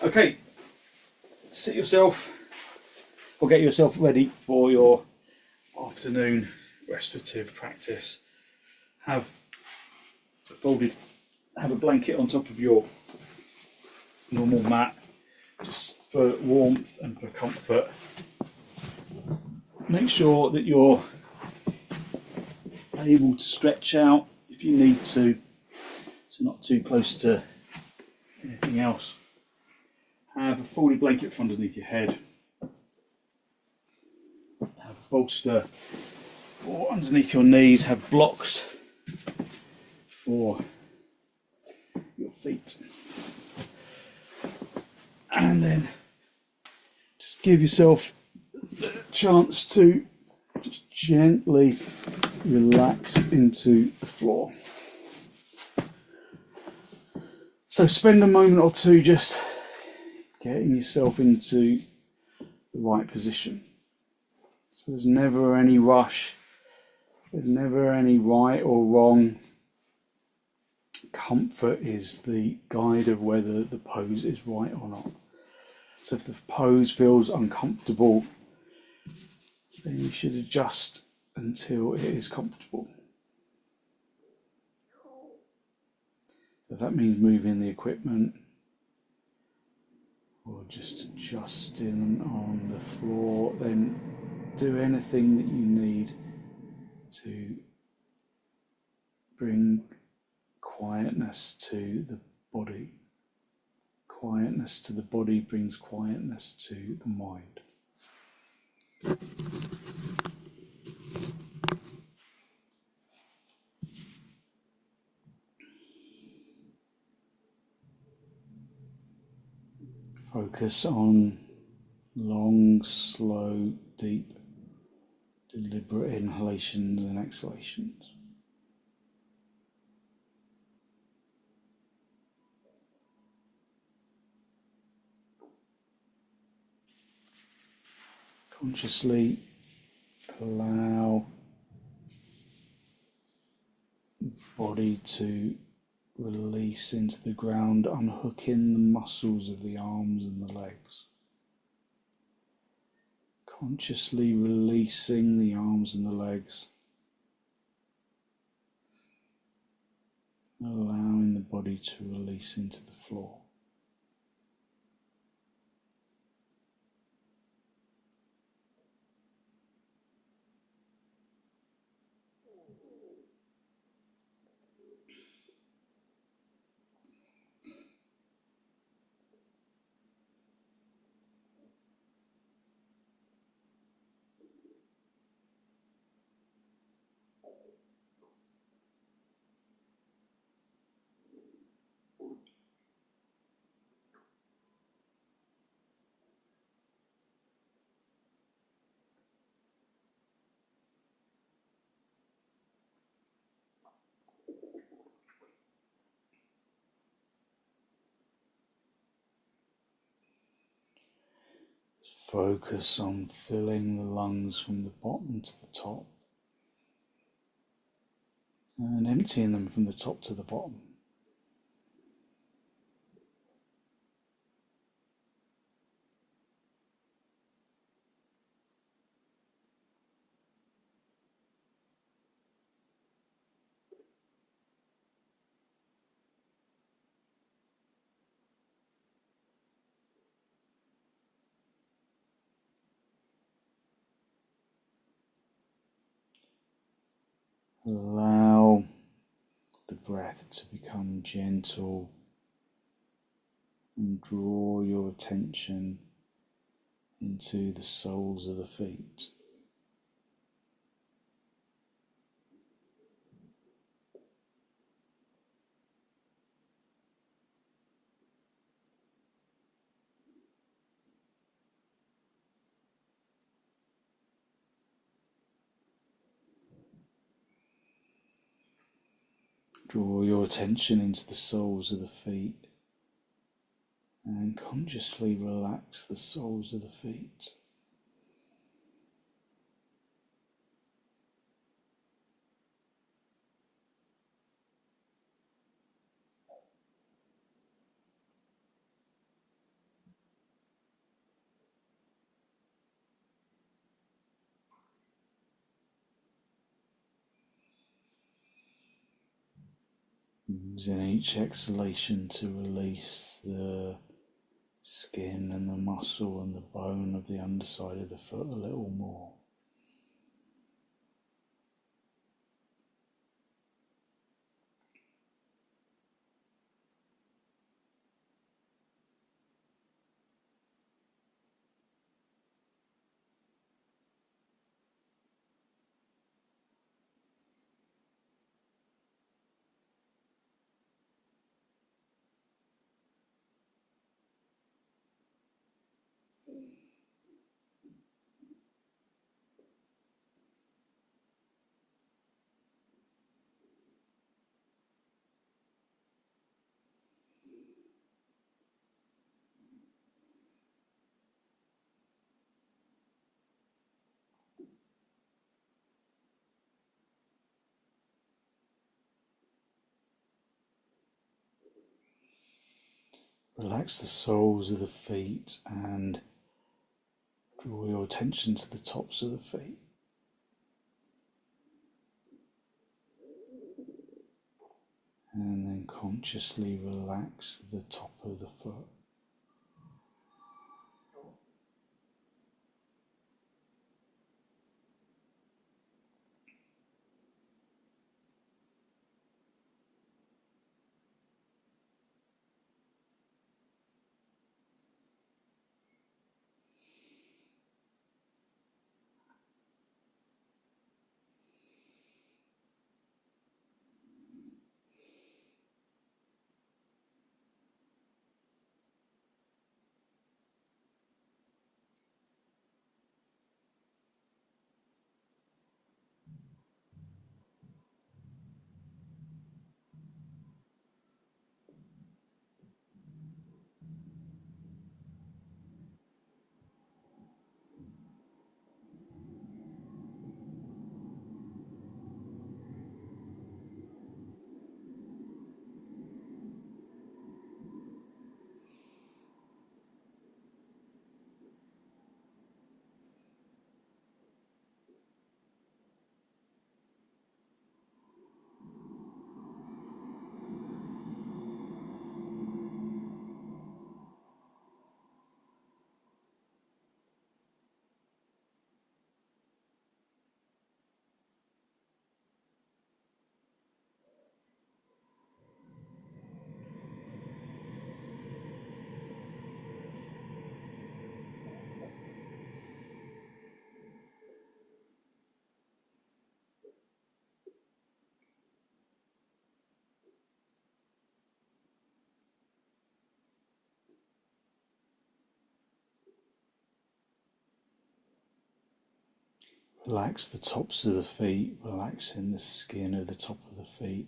Okay, sit yourself or get yourself ready for your afternoon restorative practice. Have a blanket on top of your normal mat, just for warmth and for comfort. Make sure that you're able to stretch out if you need to, so not too close to anything else. Have a folded blanket from underneath your head. Have a bolster for underneath your knees. Have blocks for your feet. And then just give yourself the chance to just gently relax into the floor. So spend a moment or two just getting yourself into the right position. So there's never any rush, there's never any right or wrong. Comfort is the guide of whether the pose is right or not. So if the pose feels uncomfortable, then you should adjust until it is comfortable. If that means moving the equipment or just adjusting on the floor, then do anything that you need to bring quietness to the body. Quietness to the body brings quietness to the mind. Focus on long, slow, deep, deliberate inhalations and exhalations. Consciously allow the body to release into the ground, unhooking the muscles of the arms and the legs. Consciously releasing the arms and the legs, allowing the body to release into the floor. Focus on filling the lungs from the bottom to the top and emptying them from the top to the bottom. Allow the breath to become gentle and draw your attention into the soles of the feet. Draw your attention into the soles of the feet and consciously relax the soles of the feet. Using each exhalation to release the skin and the muscle and the bone of the underside of the foot a little more. Relax the soles of the feet and draw your attention to the tops of the feet. And then consciously relax the top of the foot. Relax the tops of the feet, relaxing the skin of the top of the feet.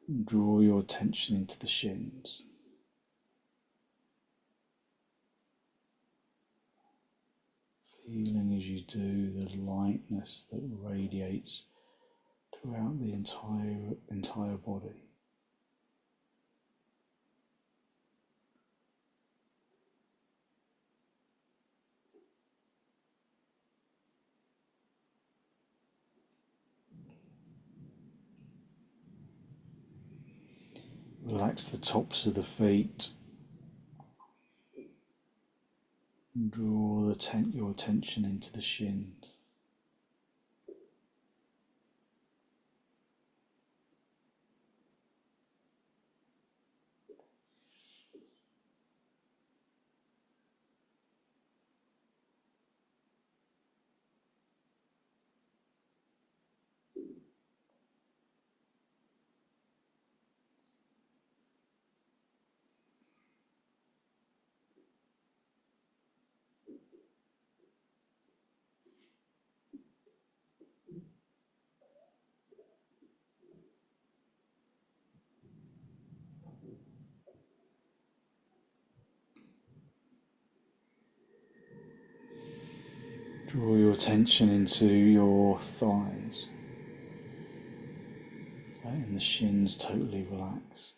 And draw your attention into the shins. Feeling as you do the lightness that radiates throughout the entire body. Relax the tops of the feet. And draw your attention into the shins. Draw your attention into your thighs, letting the shins totally relax.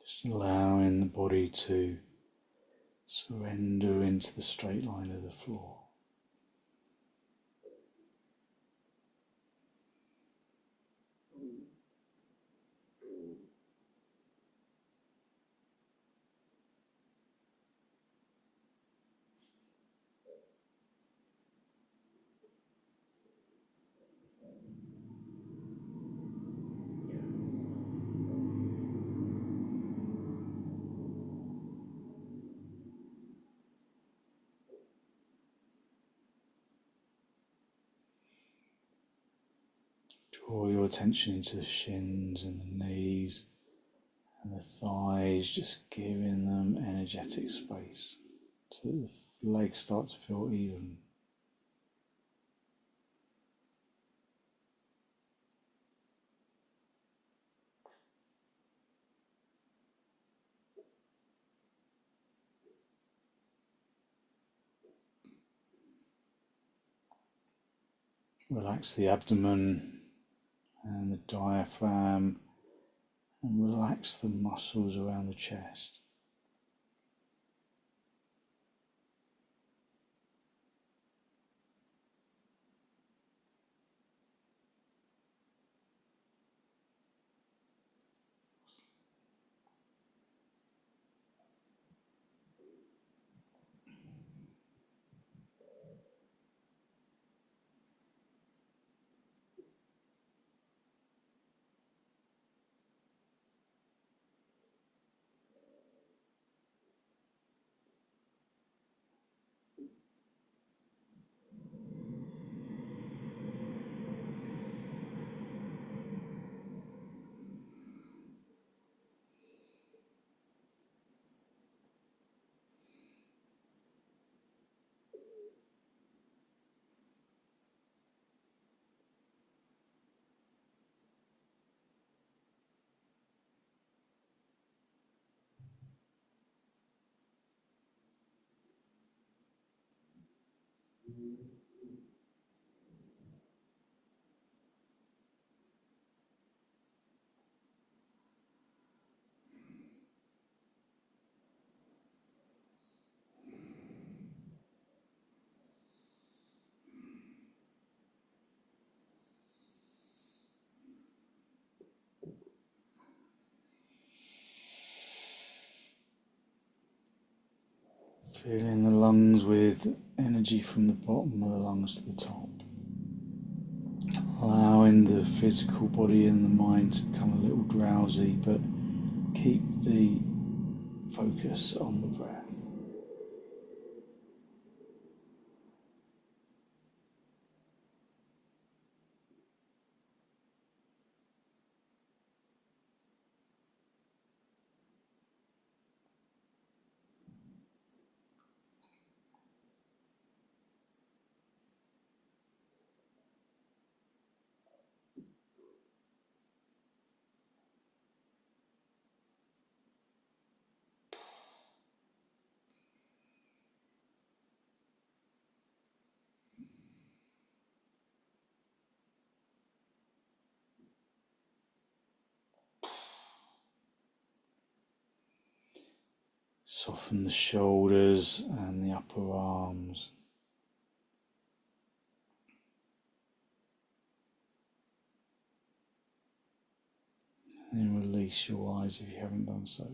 Just allowing the body to surrender into the straight line of the floor. Draw your attention into the shins and the knees and the thighs, just giving them energetic space so that the legs start to feel even. Relax the abdomen and the diaphragm, and relax the muscles around the chest. Filling the lungs with energy from the bottom of the lungs to the top. Allowing the physical body and the mind to become a little drowsy, but keep the focus on the breath. Soften the shoulders and the upper arms. And then release your eyes if you haven't done so.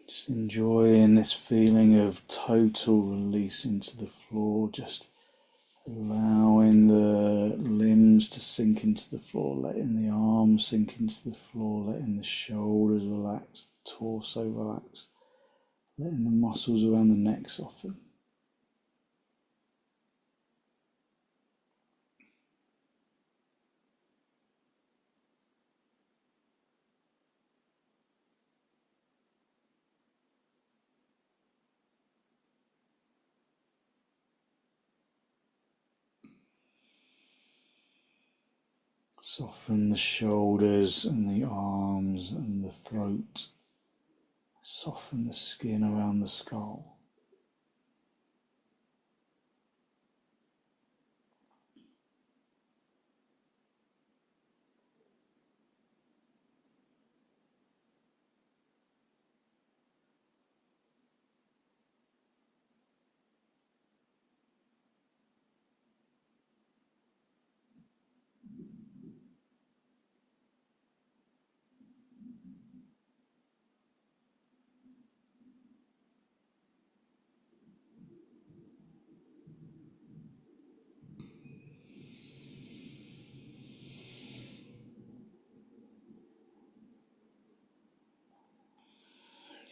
Just enjoying this feeling of total release into the floor, just allowing the limbs to sink into the floor, letting the arms sink into the floor, letting the shoulders relax, the torso relax, letting the muscles around the neck soften. Soften the shoulders and the arms and the throat. Soften the skin around the skull.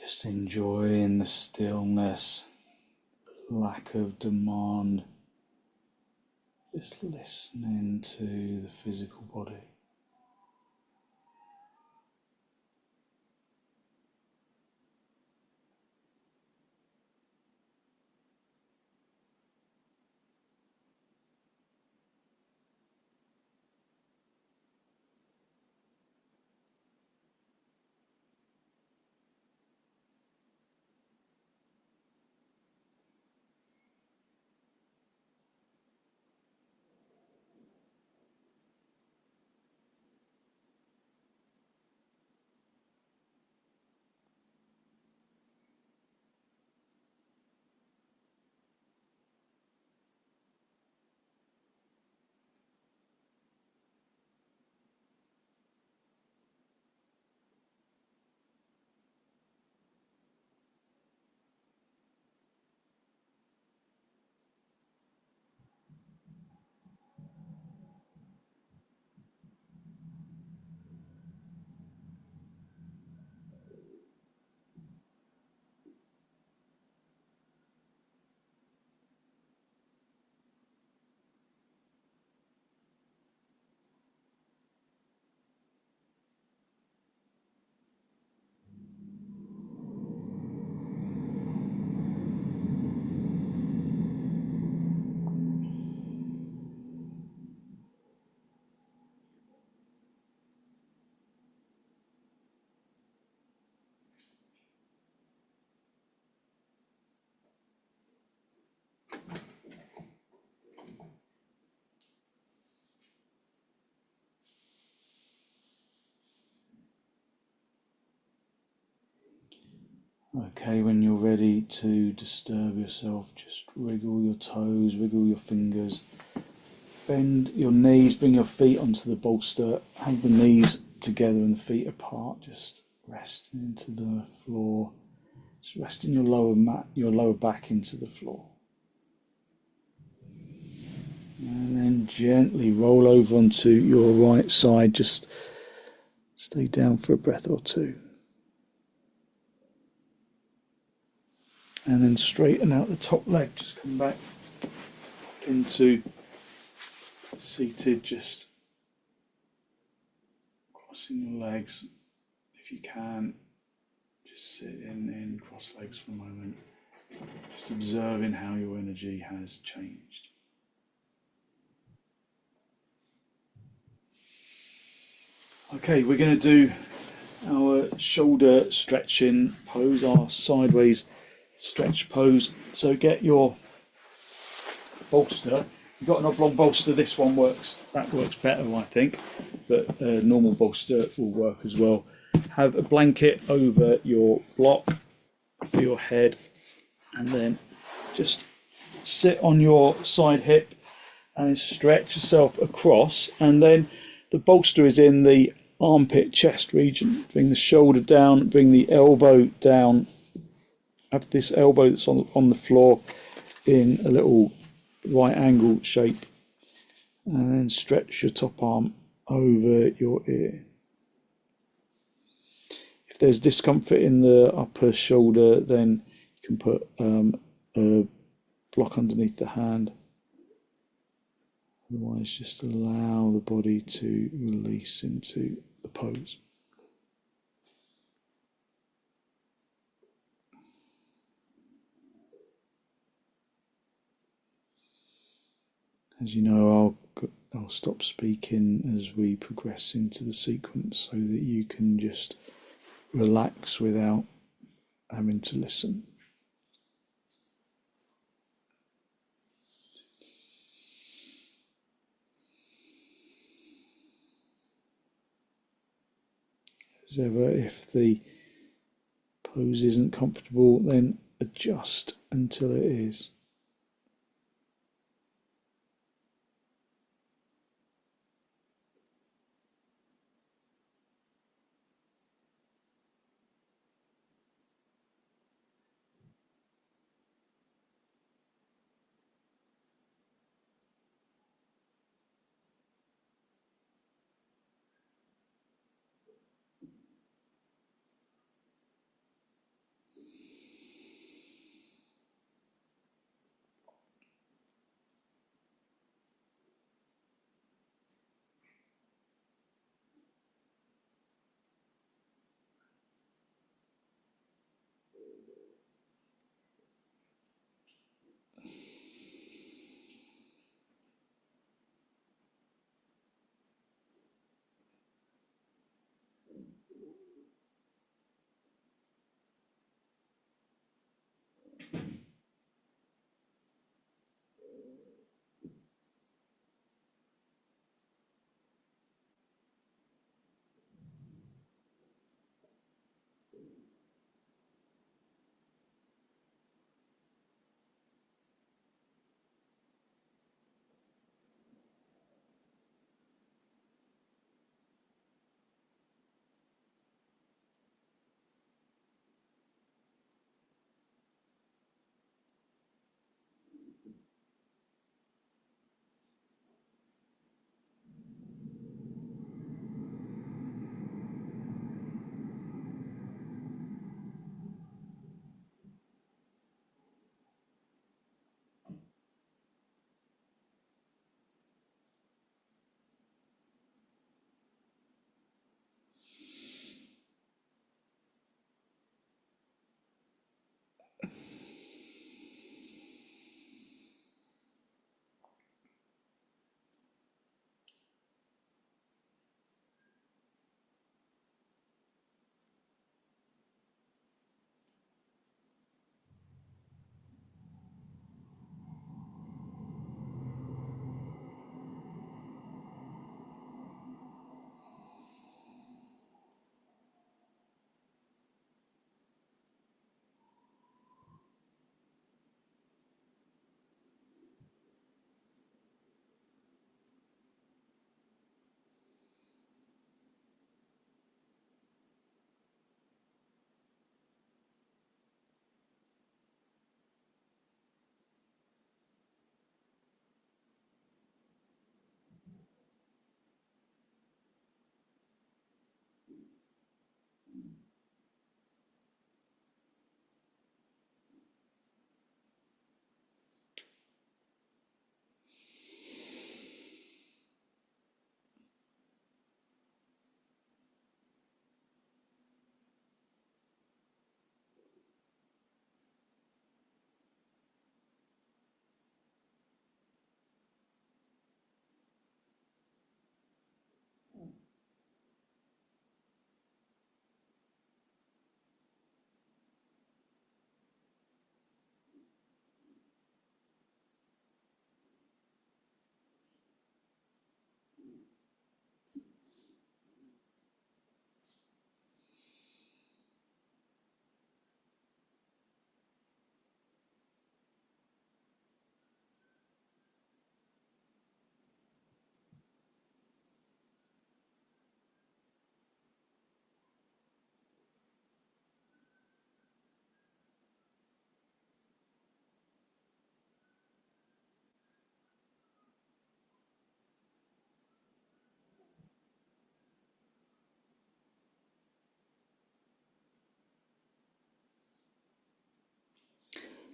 Just enjoying the stillness, lack of demand, just listening to the physical body. Okay, when you're ready to disturb yourself, just wriggle your toes, wriggle your fingers, bend your knees, bring your feet onto the bolster, have the knees together and the feet apart, just resting into the floor, just resting your lower back into the floor. And then gently roll over onto your right side, just stay down for a breath or two. And then straighten out the top leg, just come back into seated, just crossing your legs if you can, Just sit in cross legs for a moment, just observing how your energy has changed. Okay, we're going to do our shoulder stretching pose, our sideways stretch pose. So get your bolster. You've got an oblong bolster, this one works, that works better I think, but a normal bolster will work as well. Have a blanket over your block for your head, and then just sit on your side hip and stretch yourself across, and then the bolster is in the armpit chest region. Bring the shoulder down, bring the elbow down, have this elbow that's on the floor in a little right angle shape, and then stretch your top arm over your ear. If there's discomfort in the upper shoulder, then you can put a block underneath the hand. Otherwise, just allow the body to release into the pose. As you know, I'll stop speaking as we progress into the sequence so that you can just relax without having to listen. As ever, if the pose isn't comfortable, then adjust until it is.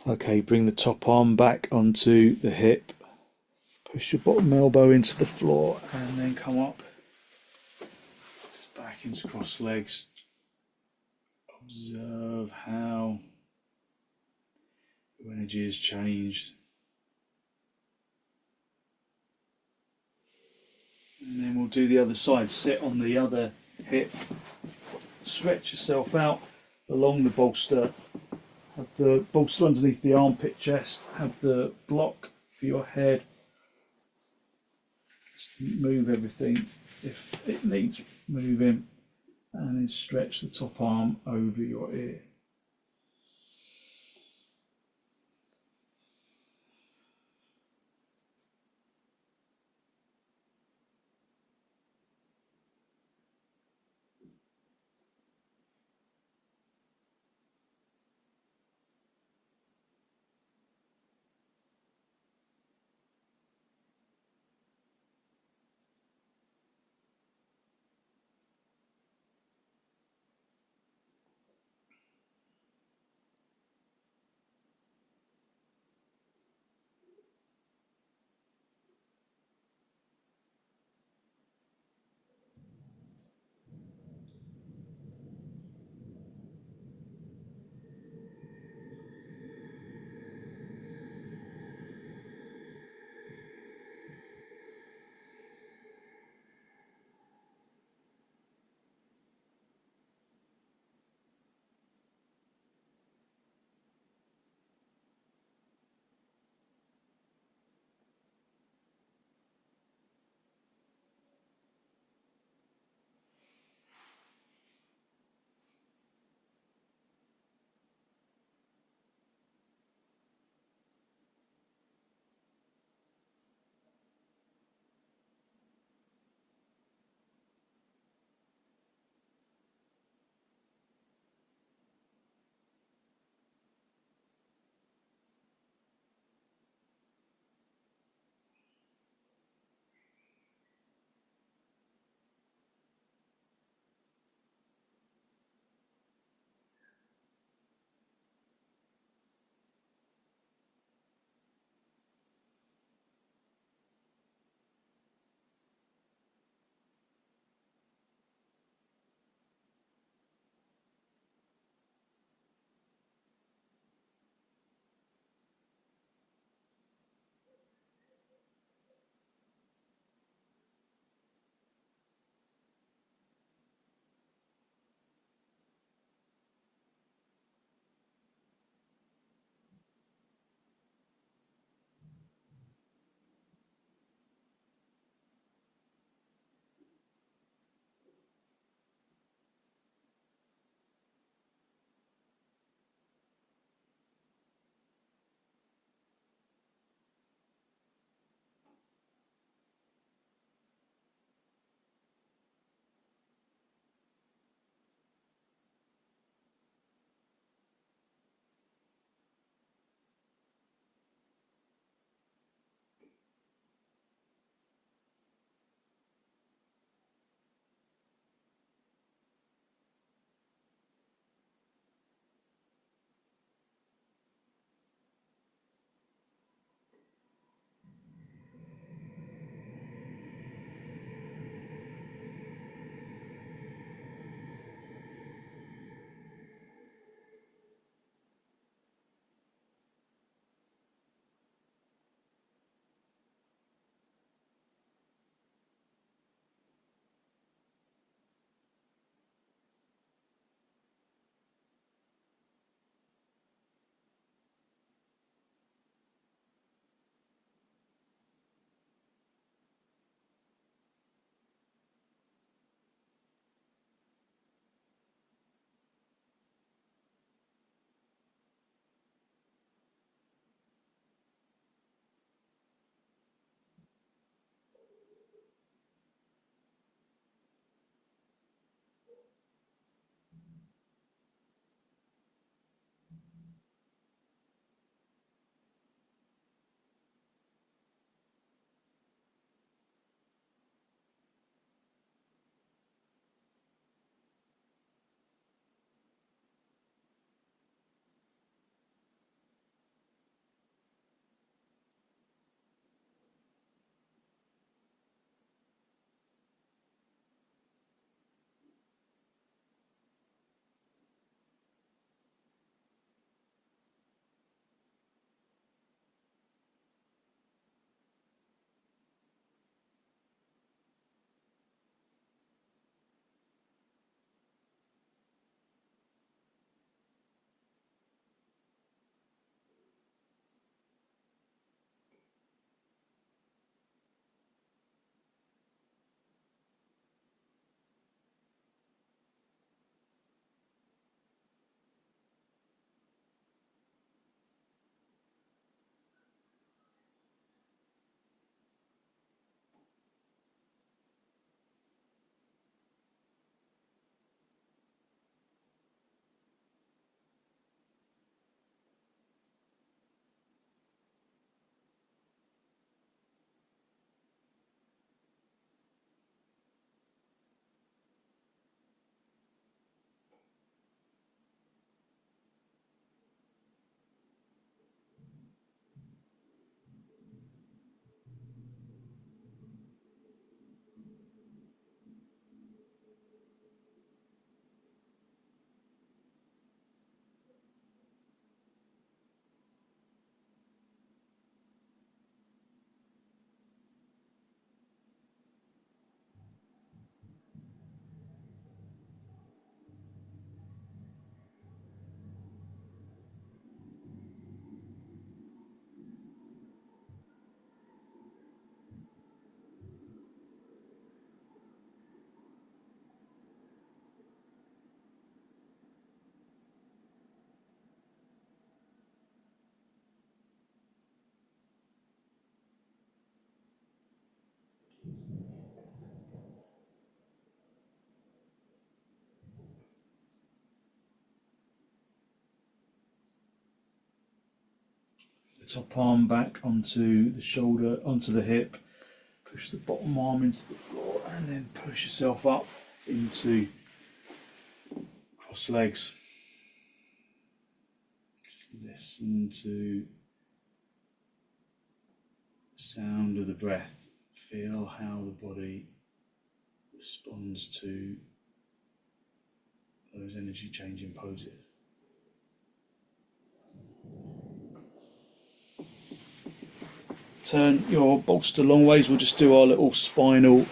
Okay, bring the top arm back onto the hip. Push your bottom elbow into the floor and then come up. Back into cross legs. Observe how your energy has changed. And then we'll do the other side. Sit on the other hip. Stretch yourself out along the bolster. Have the bolster underneath the armpit chest. Have the block for your head. Just move everything if it needs moving. And then stretch the top arm over your ear. top arm back onto the shoulder, onto the hip. Push the bottom arm into the floor and then push yourself up into cross legs. Just listen to the sound of the breath. Feel how the body responds to those energy changing poses. Turn your bolster long ways. We'll just do our little spinal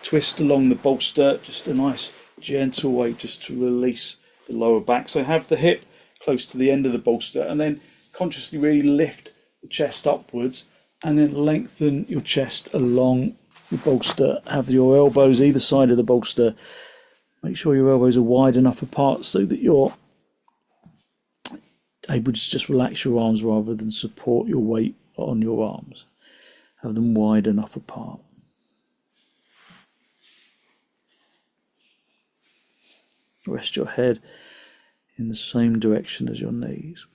twist along the bolster, just a nice gentle way just to release the lower back. So have the hip close to the end of the bolster and then consciously really lift the chest upwards and then lengthen your chest along the bolster. Have your elbows either side of the bolster. Make sure your elbows are wide enough apart so that you're able to just relax your arms rather than support your weight on your arms. Have them wide enough apart. Rest your head in the same direction as your knees.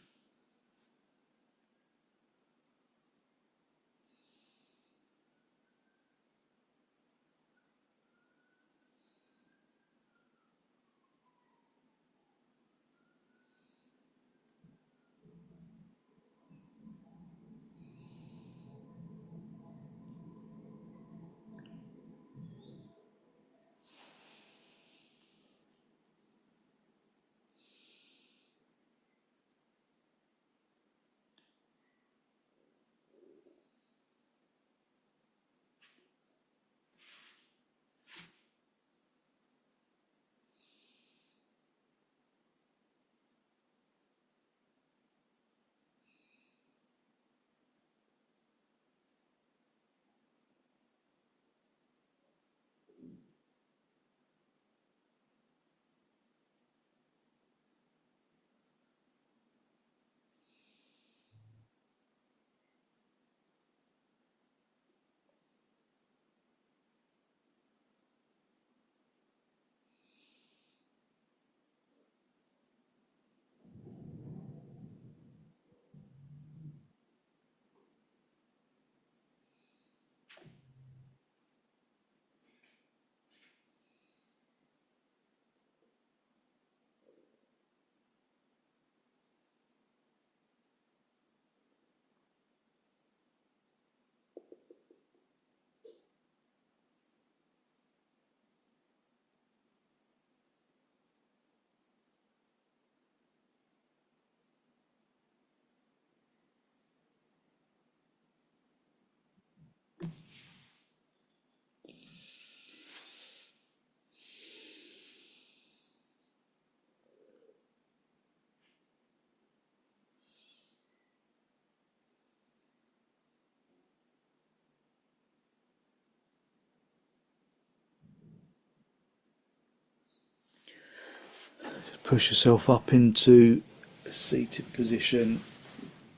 Push yourself up into a seated position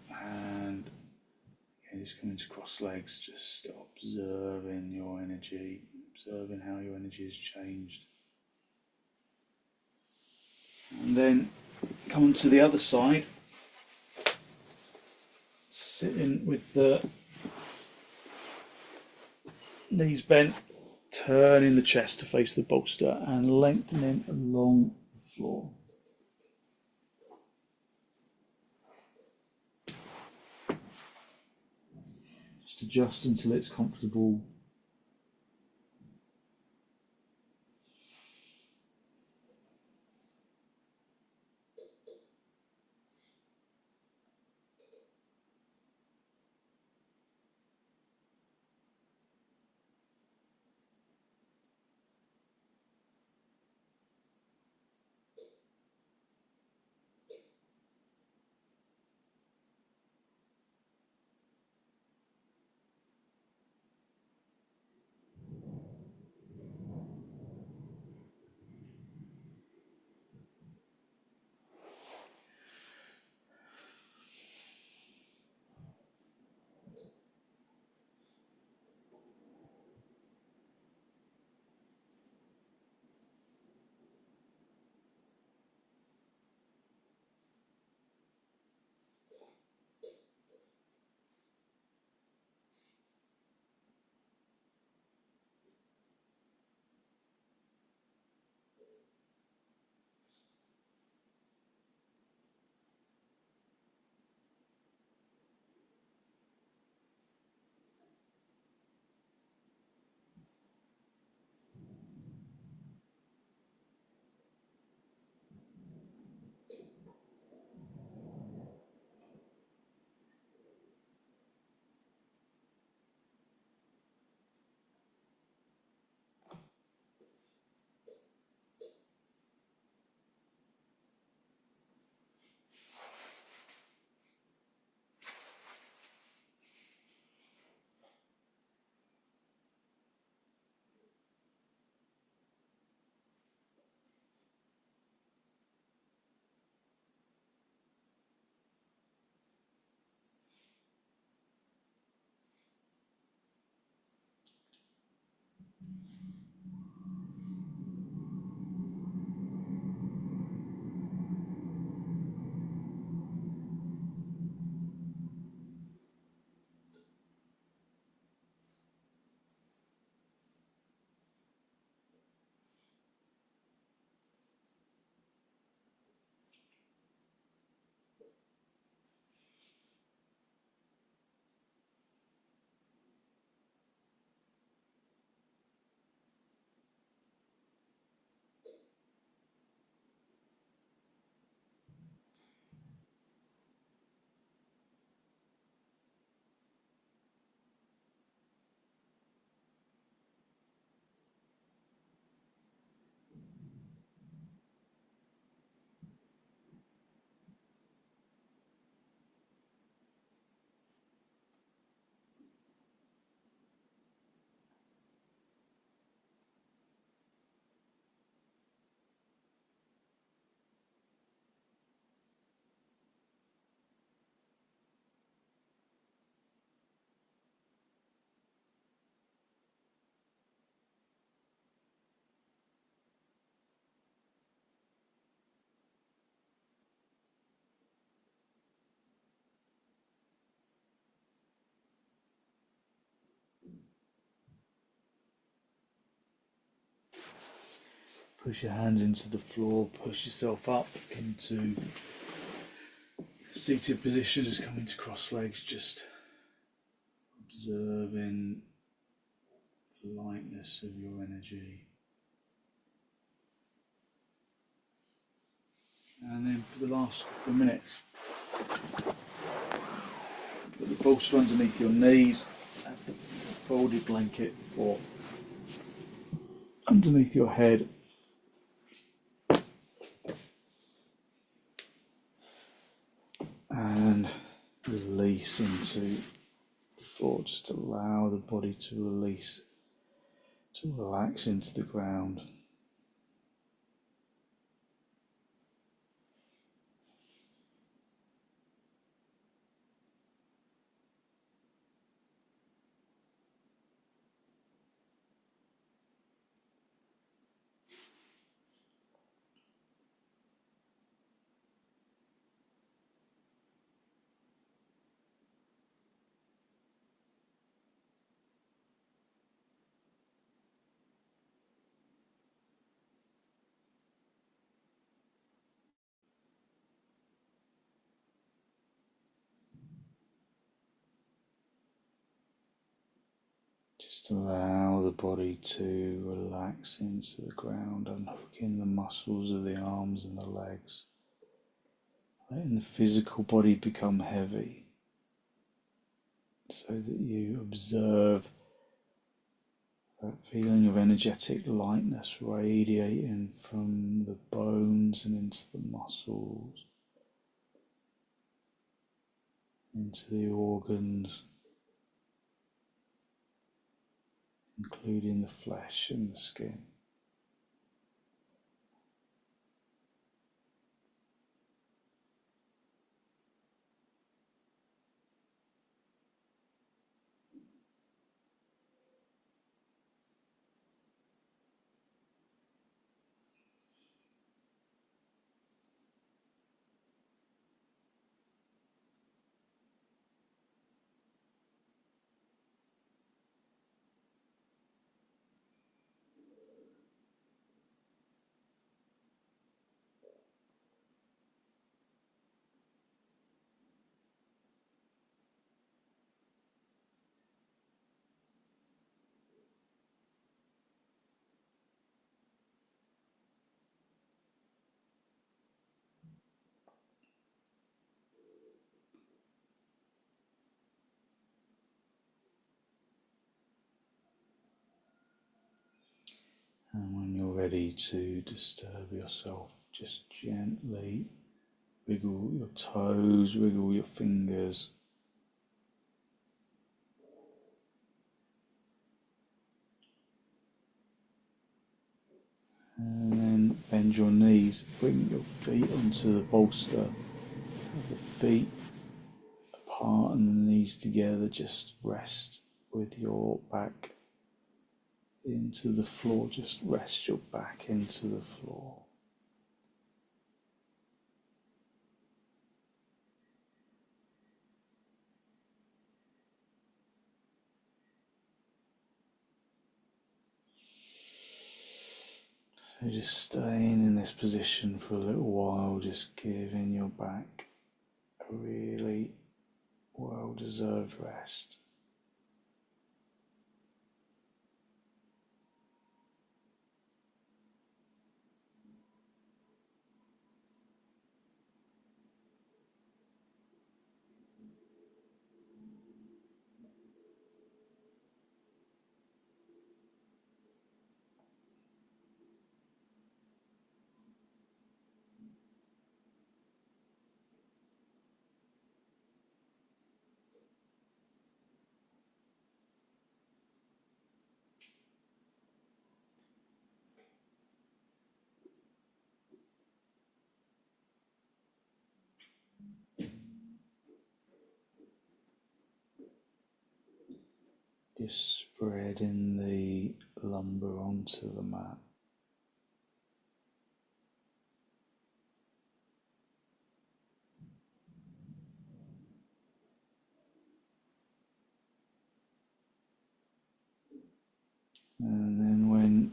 and again, just come into cross legs, just observing your energy, observing how your energy has changed. And then come to the other side, sitting with the knees bent, turning the chest to face the bolster and lengthening along the floor. Just adjust until it's comfortable. Push your hands into the floor, push yourself up into seated position, just coming to cross legs, just observing the lightness of your energy. And then for the last couple of minutes, put the bolster underneath your knees, have the folded blanket or underneath your head. And release into the floor, just allow the body to release, to relax into the ground. Just allow the body to relax into the ground, unhooking the muscles of the arms and the legs, letting the physical body become heavy so that you observe that feeling of energetic lightness radiating from the bones and into the muscles, into the organs, including the flesh and the skin. And when you're ready to disturb yourself, just gently wiggle your toes, wiggle your fingers. And then bend your knees, bring your feet onto the bolster, have the feet apart and the knees together, just rest with your back into the floor, just rest your back into the floor. So just staying in this position for a little while, just giving your back a really well-deserved rest. Just spreading the lumbar onto the mat. And then when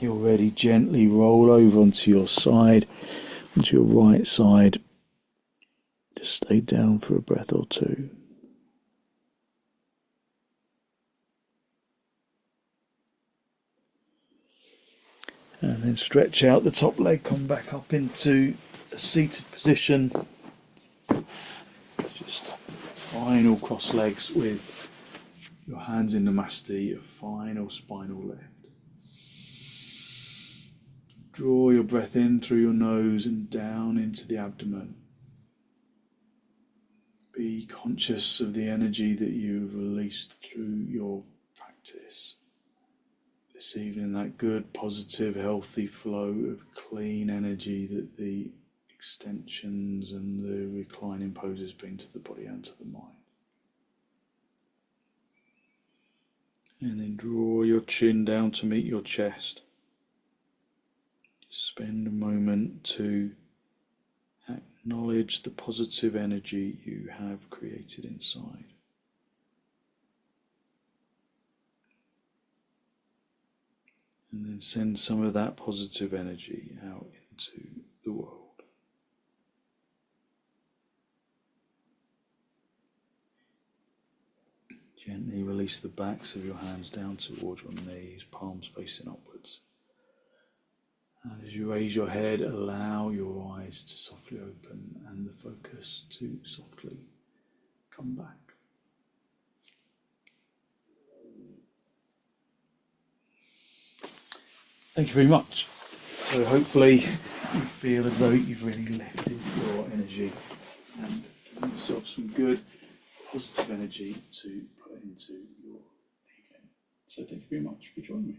you're ready, gently roll over onto your side, onto your right side. Just stay down for a breath or two. And then stretch out the top leg, come back up into a seated position. Just final cross legs with your hands in Namaste, a final spinal lift. Draw your breath in through your nose and down into the abdomen. Be conscious of the energy that you've released through your practice. This evening, that good, positive, healthy flow of clean energy that the extensions and the reclining poses bring to the body and to the mind. And then draw your chin down to meet your chest. Spend a moment to acknowledge the positive energy you have created inside. And then send some of that positive energy out into the world. Gently release the backs of your hands down towards your knees, palms facing upwards. And as you raise your head, allow your eyes to softly open and the focus to softly come back. Thank you very much. So hopefully you feel as though you've really lifted your energy and given yourself some good positive energy to put into your evening. So thank you very much for joining me.